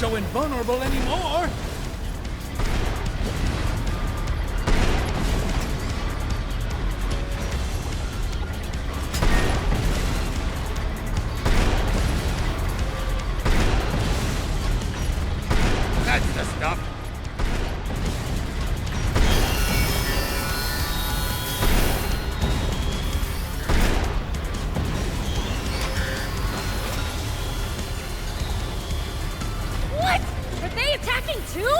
so invulnerable anymore! That's the stuff. What? Are they attacking too?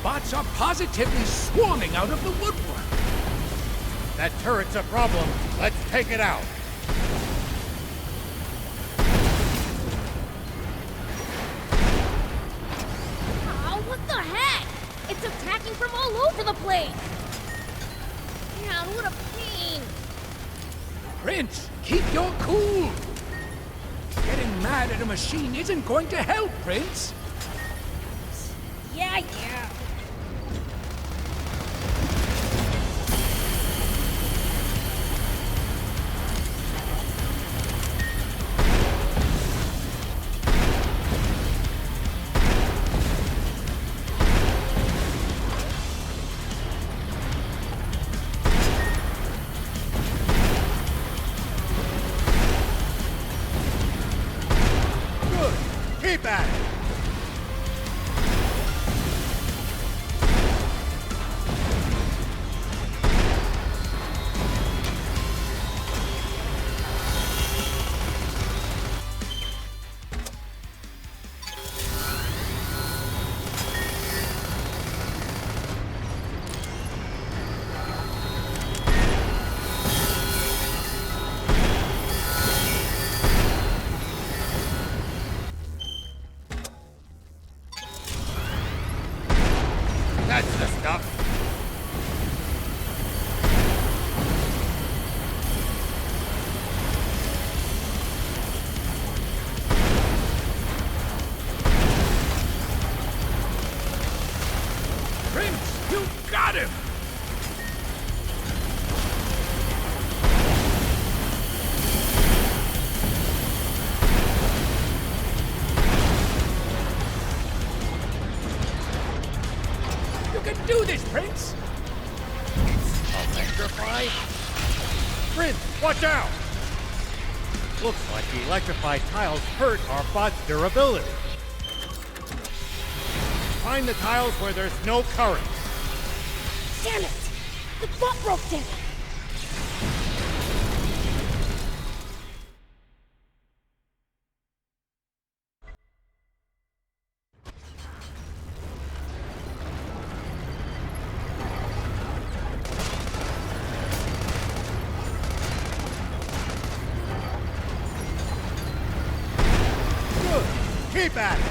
Bots are positively swarming out of the woodwork! That turret's a problem. Let's take it out. Oh, what the heck? It's attacking from all over the place! Yeah, what a pain! Prince, keep your cool! Getting mad at a machine isn't going to help, Prince! Yeah. Good. Keep at it. That's the stuff. Prince, you got him! You can do this, Prince! Electrify? Prince, watch out! Looks like the electrified tiles hurt our bot's durability. Find the tiles where there's no current. Damn it! The bot broke down! Good. Keep at it.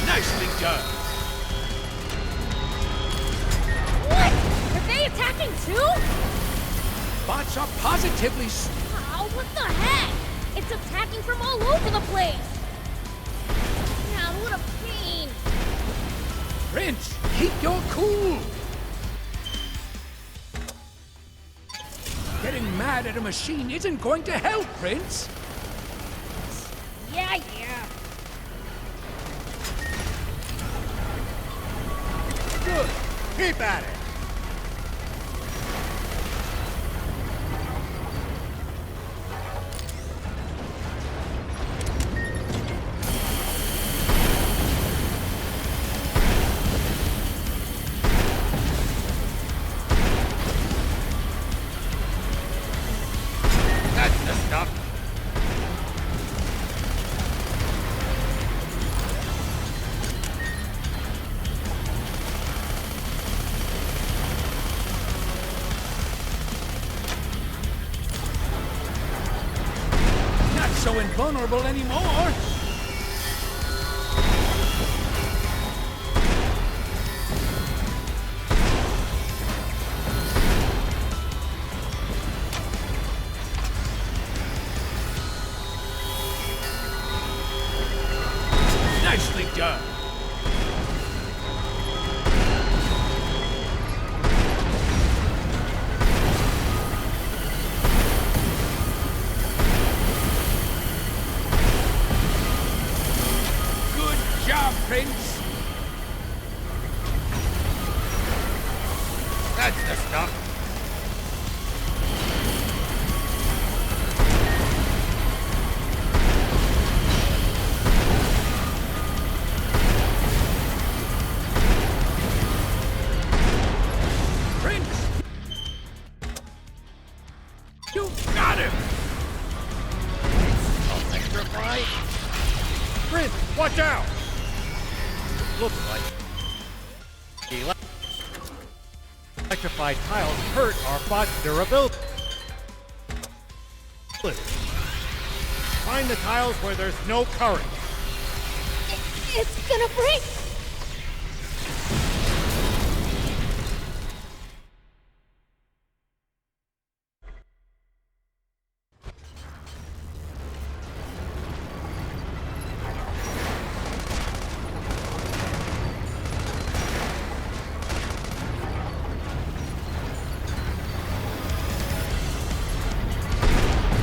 Nicely done! What? Are they attacking too? Bots are positively Oh, what the heck? It's attacking from all over the place! Yeah, what a pain! Prince, keep your cool! Getting mad at a machine isn't going to help, Prince! Yeah. Good. Keep at it. That's the stuff. Not so invulnerable anymore! done. Good job, Prince. That's the stuff. Prince! You got him! Electrify. Prince, watch out! Looks like the electrified tiles hurt our bot's durability. Find the tiles where there's no current. It's gonna break!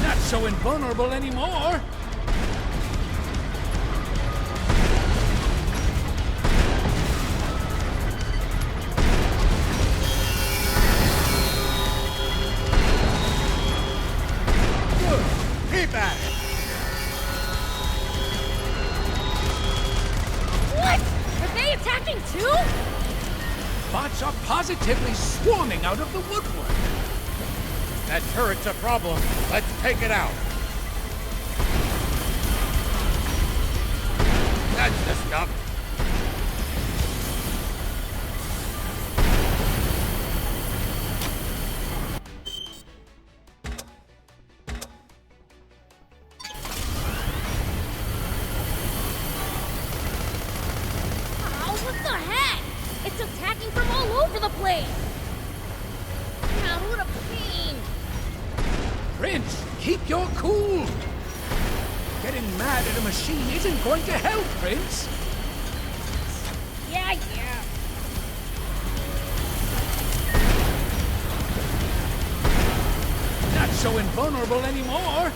Not so invulnerable anymore. Good. Keep at it. What? Are they attacking too? Bots are positively swarming out of the woodwork. That turret's a problem. Let's take it out. That's the stuff. Oh, what the heck? It's attacking from all over the place! God, what a pain! Prince, keep your cool. Getting mad at a machine isn't going to help, Prince. Yeah. Not so invulnerable anymore.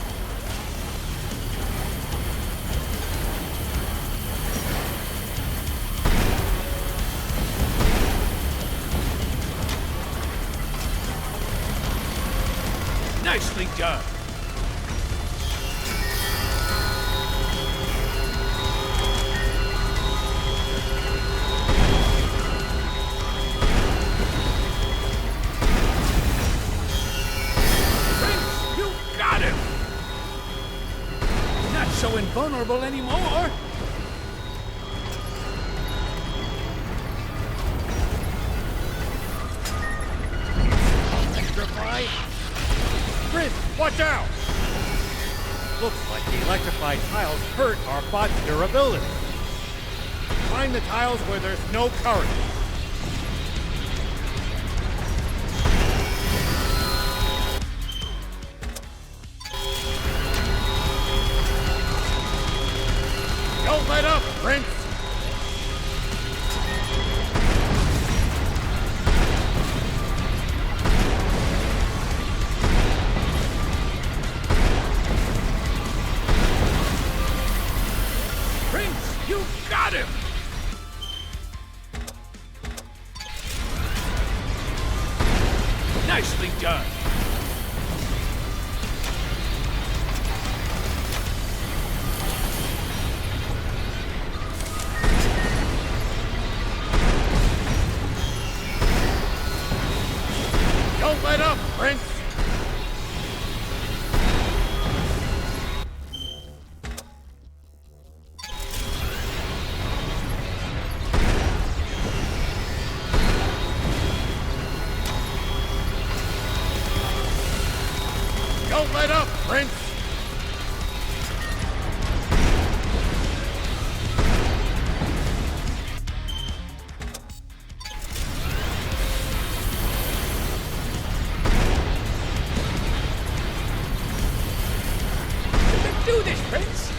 Nicely done. Prince, you got him. Not so invulnerable anymore. Electrify. Prince, watch out! Looks like the electrified tiles hurt our bot's durability. Find the tiles where there's no current. Don't let up, Prince! Prince, you got him. Nicely done. Don't let up, Prince! Don't let up, Prince! You can do this, Prince.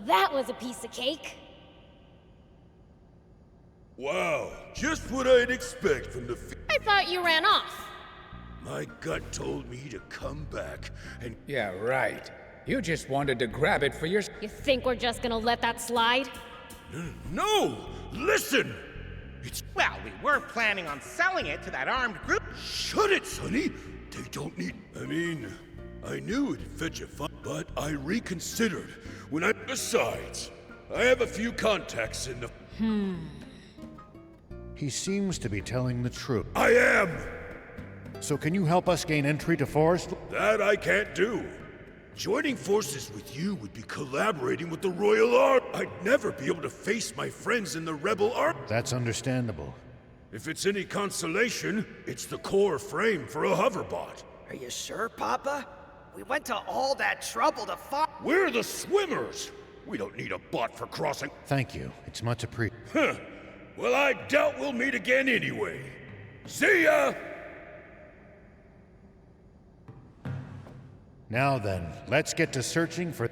that was a piece of cake. Wow, just what I'd expect from the I thought you ran off. My gut told me to come back and... Yeah, right. You just wanted to grab it for your... You think we're just gonna let that slide? No! Listen! It's... Well, we were planning on selling it to that armed group. Shut it, Sonny! They don't need... I mean, I knew it'd fetch a fun, but I reconsidered when I... Besides, I have a few contacts in the... He seems to be telling the truth. I am! So can you help us gain entry to Forest? That I can't do. Joining forces with you would be collaborating with the Royal Army. I'd never be able to face my friends in the Rebel Army. That's understandable. If it's any consolation, it's the core frame for a hoverbot. Are you sure, Papa? We went to all that trouble to find... We're the swimmers! We don't need a bot for crossing. Thank you. It's much appreciated. Huh. Well, I doubt we'll meet again anyway. See ya! Now then, let's get to searching for...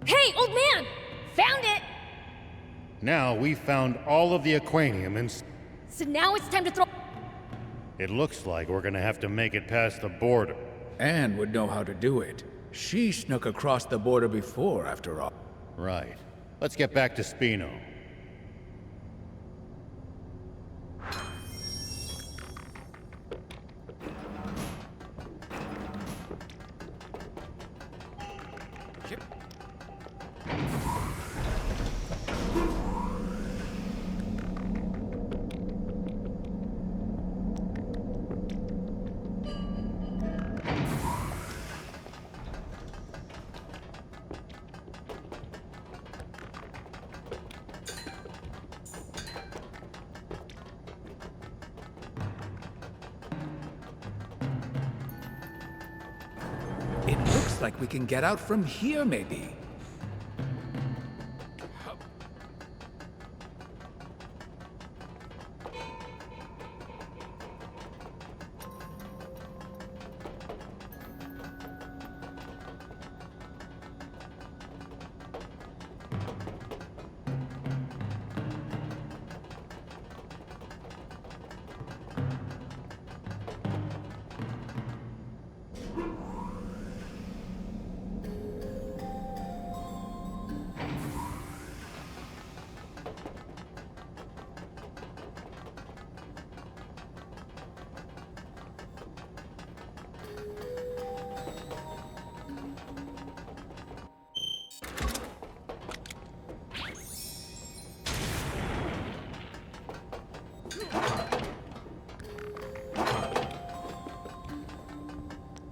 Hey, old man! Found it! Now we've found all of the Aquanium and... So now it's time to throw... It looks like we're gonna have to make it past the border. Anne would know how to do it. She snuck across the border before, after all. Right. Let's get back to Spino. It looks like we can get out from here, maybe.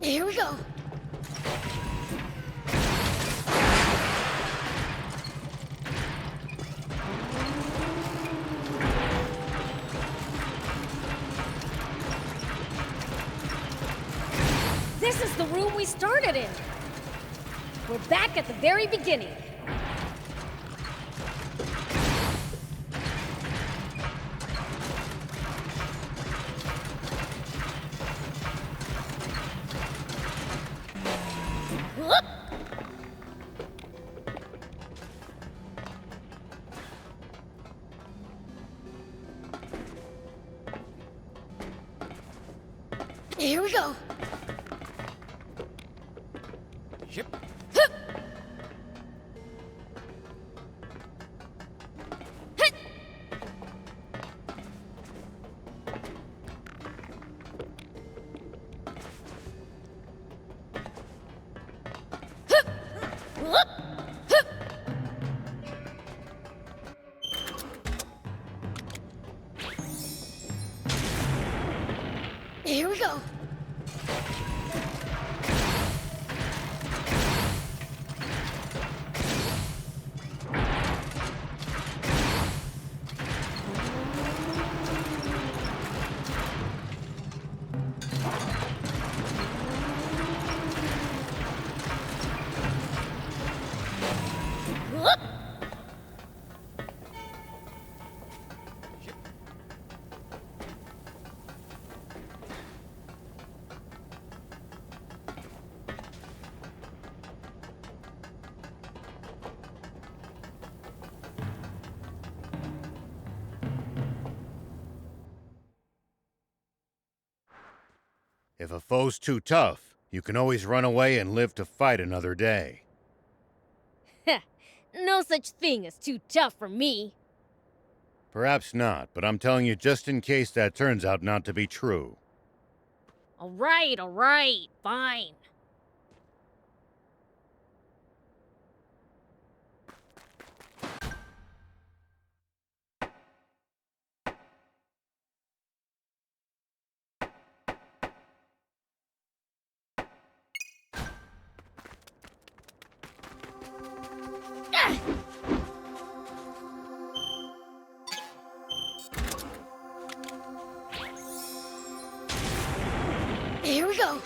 Here we go. This is the room we started in. We're back at the very beginning. Whoop! Here we go. Yep. Hup! Hit! Hup! Whoop! Hup! Here we go. Whoop! If a foe's too tough, you can always run away and live to fight another day. No such thing as too tough for me. Perhaps not, but I'm telling you just in case that turns out not to be true. All right, fine. Here we go.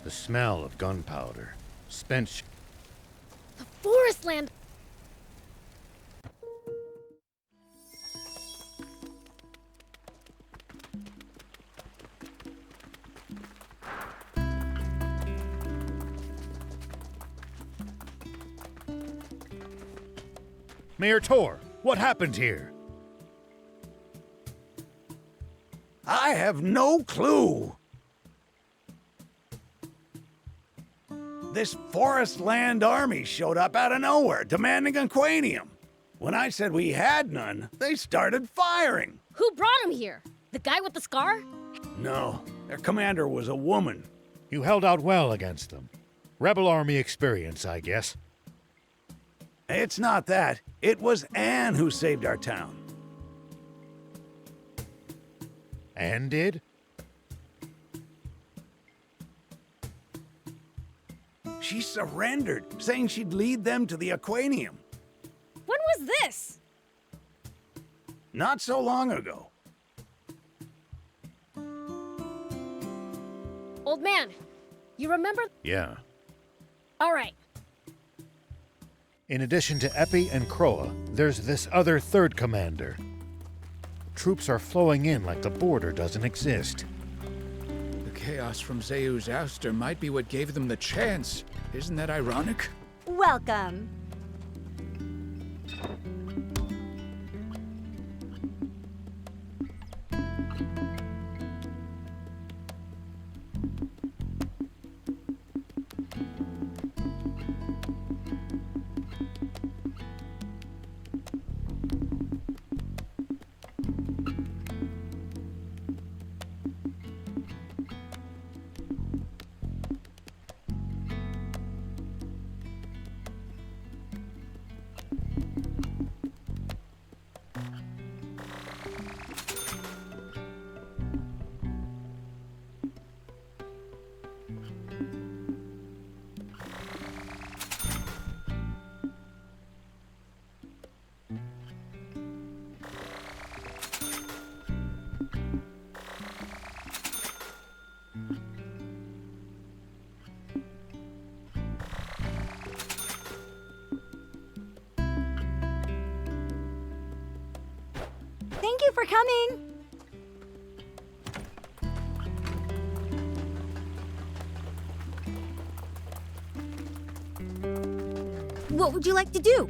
The smell of gunpowder, spent The forest land. Mayor Tor, what happened here? I have no clue. This forest land army showed up out of nowhere, demanding Aquanium. When I said we had none, they started firing. Who brought him here? The guy with the scar? No, their commander was a woman. You held out well against them. Rebel army experience, I guess. It's not that. It was Anne who saved our town. Anne did? She surrendered, saying she'd lead them to the Aquanium. When was this? Not so long ago. Old man, you remember? Yeah. All right. In addition to Epi and Kroa, there's this other third commander. Troops are flowing in like the border doesn't exist. The chaos from Zeu's ouster might be what gave them the chance. Isn't that ironic? Welcome. Thank you for coming. What would you like to do?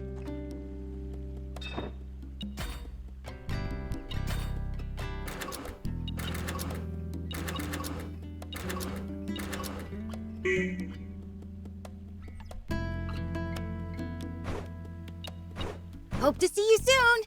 Hope to see you soon!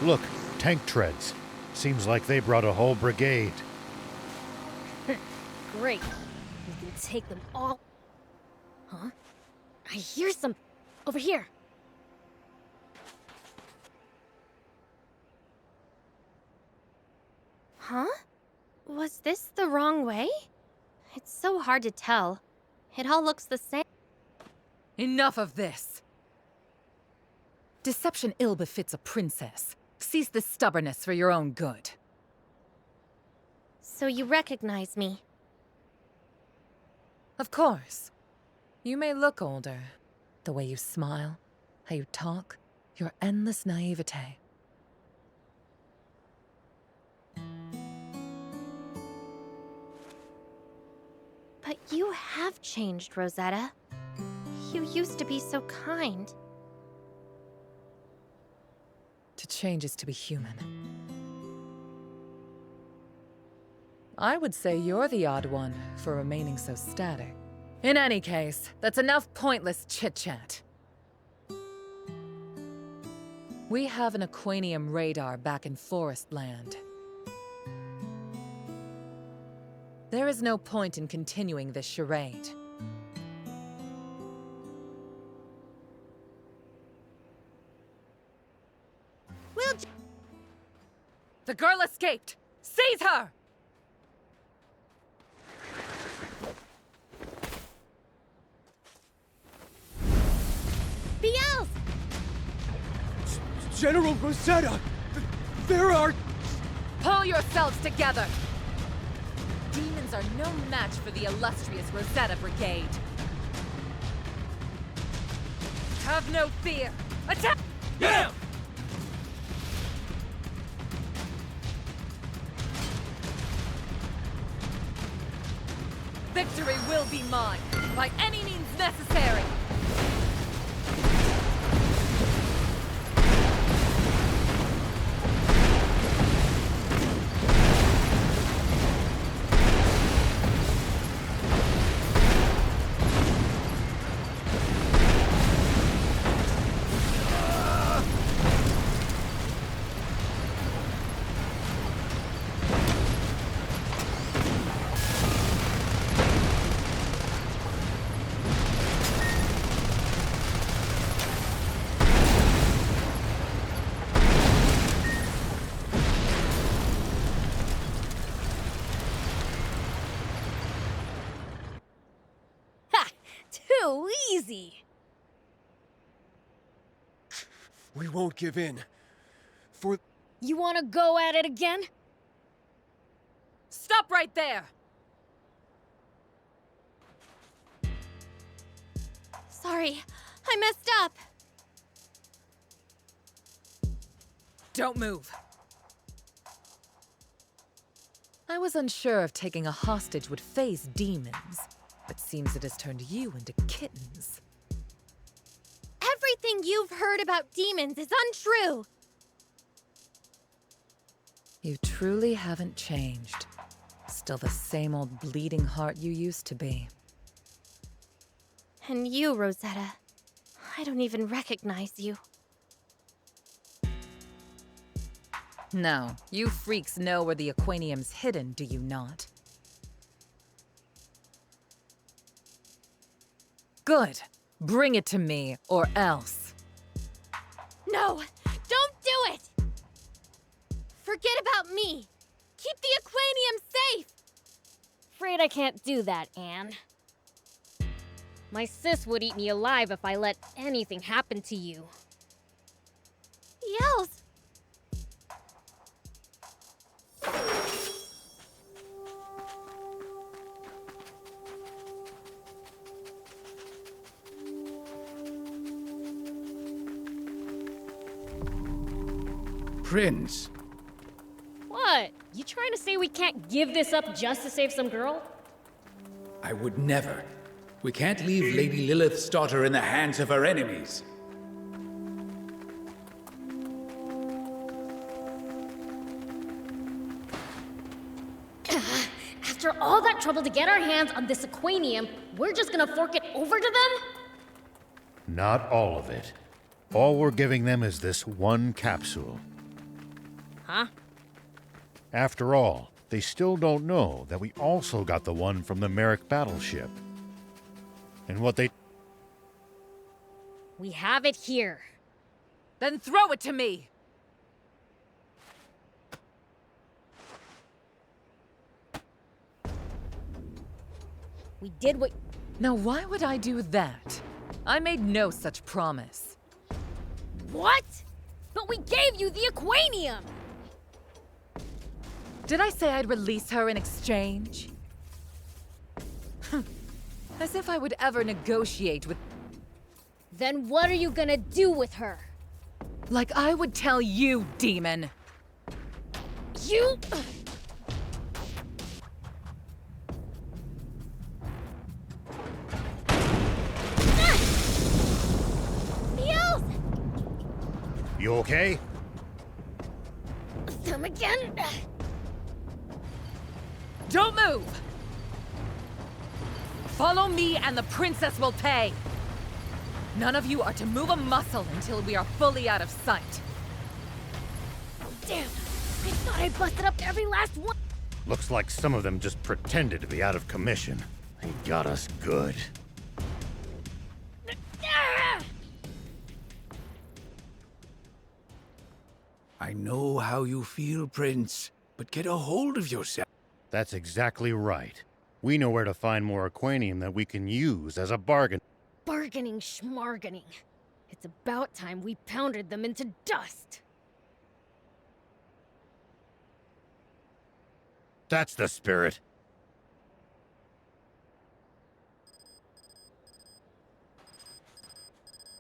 Look, tank treads. Seems like they brought a whole brigade. Great. We can take them all. Huh? I hear some. Over here. Huh? Was this the wrong way? It's so hard to tell. It all looks the same. Enough of this! Deception ill befits a princess. Cease this stubbornness for your own good. So you recognize me? Of course. You may look older. The way you smile, how you talk, your endless naivete. But you have changed, Rosetta. You used to be so kind. To change is to be human. I would say you're the odd one for remaining so static. In any case, that's enough pointless chit-chat. We have an Aquanium radar back in Forest Land. There is no point in continuing this charade. The girl escaped! Seize her! Beelzebub! General Rosetta! There are... Pull yourselves together! Demons are no match for the illustrious Rosetta Brigade. Have no fear! Attack! Yeah! Victory will be mine, by any means necessary! Too easy! We won't give in. For... You wanna go at it again? Stop right there! Sorry, I messed up. Don't move. I was unsure if taking a hostage would phase demons, but seems it has turned you into kittens. Everything you've heard about demons is untrue! You truly haven't changed. Still the same old bleeding heart you used to be. And you, Rosetta. I don't even recognize you. No, you freaks know where the Aquanium's hidden, do you not? Good. Bring it to me, or else. No! Don't do it! Forget about me! Keep the Aquanium safe! Afraid I can't do that, Anne. My sis would eat me alive if I let anything happen to you. Yells! Prince. What? You trying to say we can't give this up just to save some girl? I would never. We can't leave Lady Lilith's daughter in the hands of her enemies. After all that trouble to get our hands on this Aquanium, we're just gonna fork it over to them? Not all of it. All we're giving them is this one capsule. Huh? After all, they still don't know that we also got the one from the Merrick battleship. And what they... We have it here. Then throw it to me! We did what... Now why would I do that? I made no such promise. What? But we gave you the Aquanium! Did I say I'd release her in exchange? As if I would ever negotiate with... Then what are you gonna do with her? Like I would tell you, demon! You... Beelz! You okay? Them again? Don't move! Follow me and the princess will pay! None of you are to move a muscle until we are fully out of sight. Damn! I thought I busted up every last one! Looks like some of them just pretended to be out of commission. They got us good. Ah! I know how you feel, Prince, but get a hold of yourself. That's exactly right. We know where to find more Aquanium that we can use as a bargain. Bargaining schmarganing. It's about time we pounded them into dust. That's the spirit.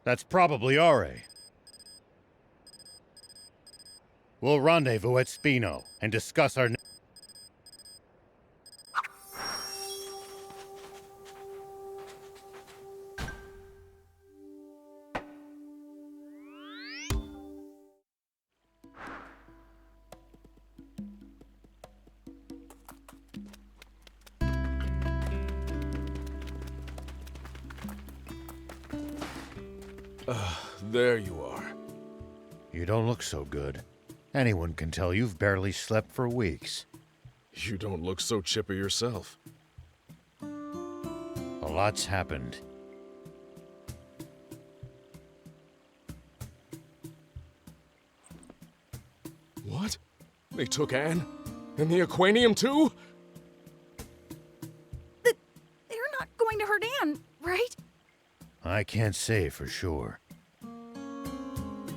That's probably Are. We'll rendezvous at Spino and discuss our... There you are. You don't look so good. Anyone can tell you've barely slept for weeks. You don't look so chipper yourself. A lot's happened. What? They took Anne? And the Aquanium too? They're not going to hurt Anne, right? I can't say for sure.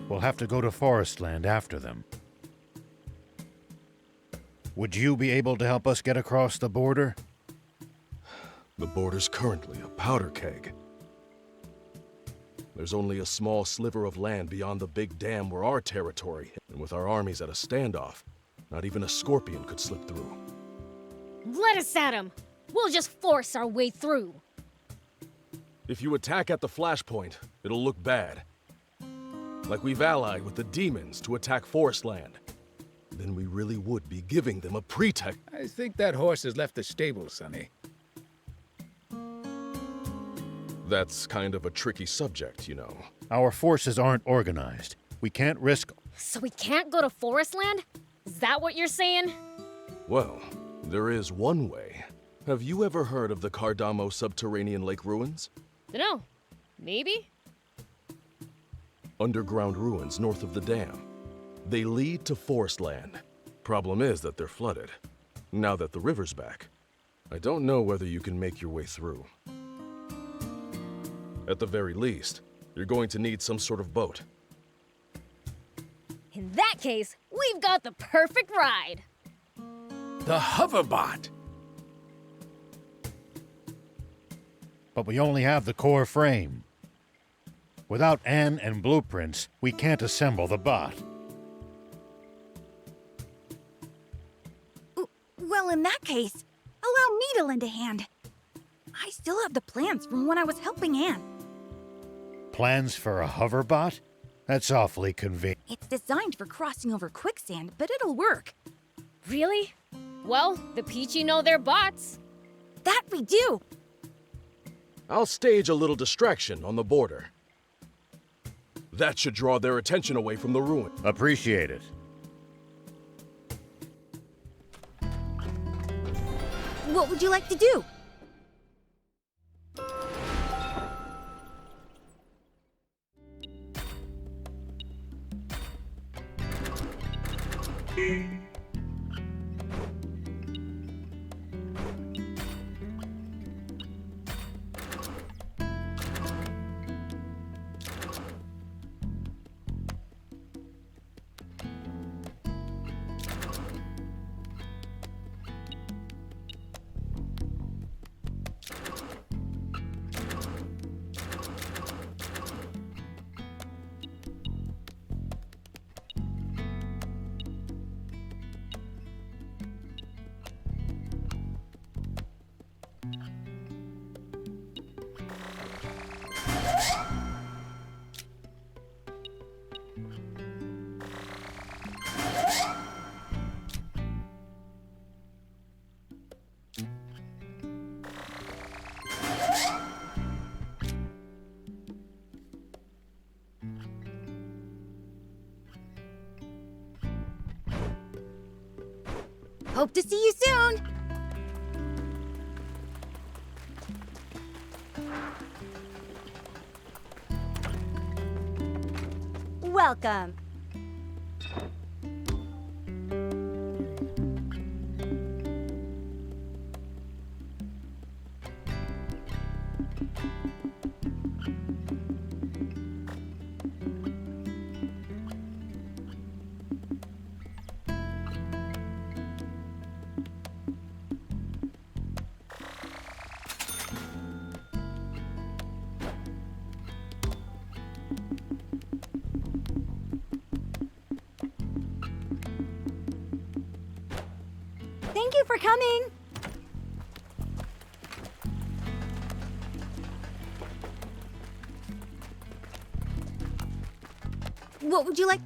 We'll have to go to Forestland after them. Would you be able to help us get across the border? The border's currently a powder keg. There's only a small sliver of land beyond the big dam where our territory, and with our armies at a standoff, not even a scorpion could slip through. Let us at them! We'll just force our way through. If you attack at the flashpoint, it'll look bad. Like we've allied with the demons to attack Forestland. Then we really would be giving them a pretext. I think that horse has left the stable, Sonny. That's kind of a tricky subject, you know. Our forces aren't organized. We can't risk... So we can't go to Forestland? Is that what you're saying? Well, there is one way. Have you ever heard of the Cardamo subterranean lake ruins? Dunno. Maybe? Underground ruins north of the dam. They lead to Forestland. Problem is that they're flooded. Now that the river's back, I don't know whether you can make your way through. At the very least, you're going to need some sort of boat. In that case, we've got the perfect ride. The hoverbot! But we only have the core frame. Without Anne and blueprints, we can't assemble the bot. pace. Allow me to lend a hand. I still have the plans from when I was helping Anne. Plans for a hoverbot? That's awfully convenient. It's designed for crossing over quicksand, but it'll work. Really? Well, the Peachy know their bots. That we do! I'll stage a little distraction on the border. That should draw their attention away from the ruin. Appreciate it. What would you like to do? Hope to see you soon! Welcome. Thank you for coming. What would you like?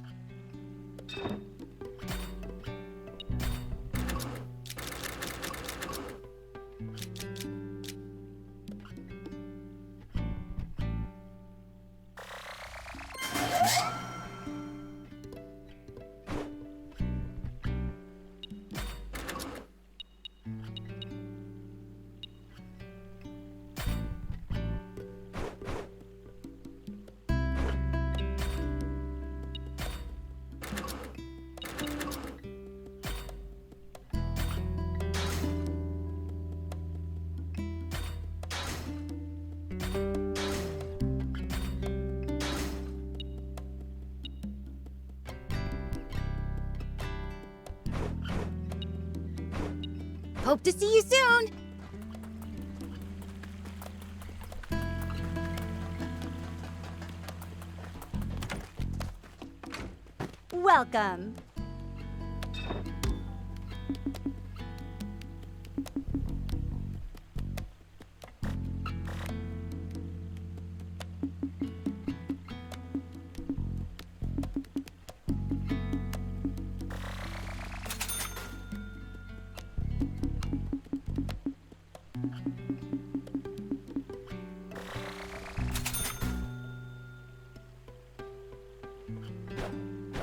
Hope to see you soon! Welcome.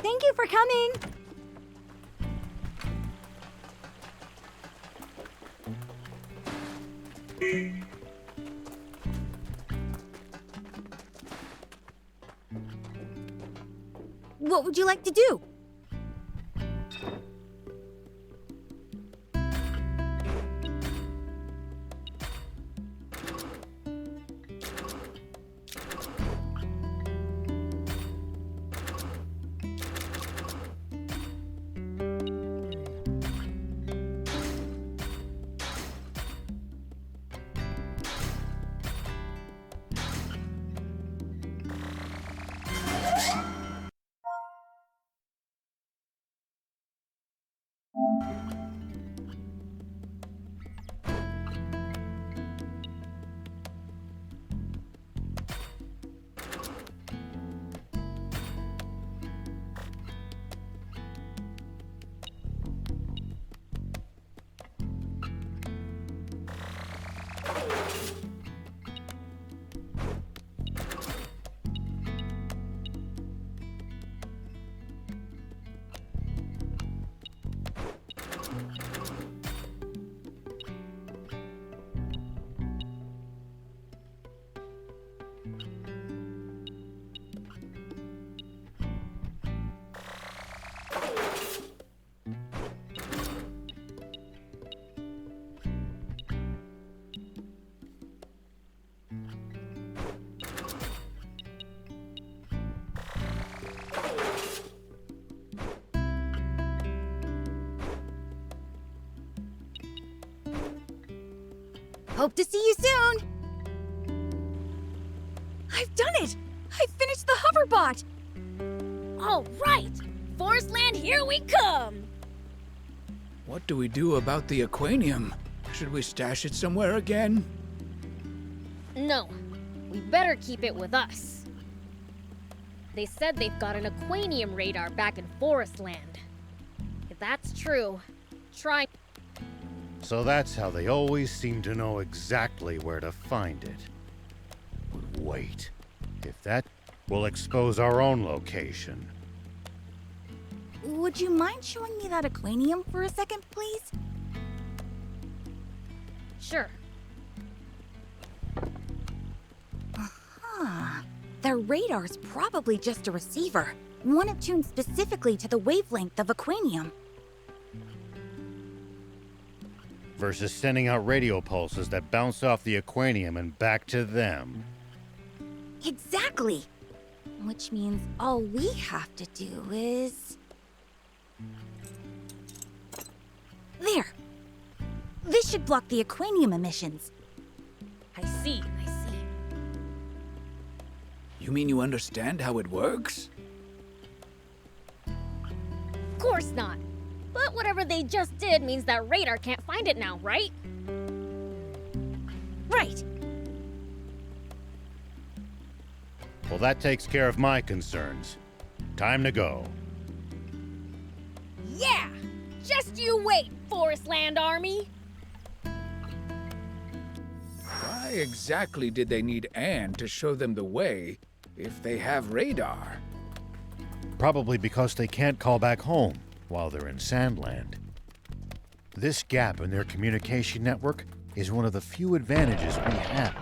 Thank you for coming. What would you like to do? Hope to see you soon! I've done it! I finished the hoverbot! All right! Forest Land, here we come! What do we do about the Aquanium? Should we stash it somewhere again? No, we better keep it with us. They said they've got an Aquanium radar back in Forest Land. If that's true, try... So that's how they always seem to know exactly where to find it. But wait, if that will expose our own location. Would you mind showing me that Aquanium for a second, please? Sure. Their radar's probably just a receiver, one attuned specifically to the wavelength of Aquanium. Versus sending out radio pulses that bounce off the Aquanium and back to them. Exactly! Which means all we have to do is... There! This should block the Aquanium emissions. I see. You mean you understand how it works? Of course not. But whatever they just did means that radar can't find it now, right? Right! Well, that takes care of my concerns. Time to go. Yeah! Just you wait, Forest Land Army! Why exactly did they need Anne to show them the way if they have radar? Probably because they can't call back home while they're in Sandland. This gap in their communication network is one of the few advantages we have.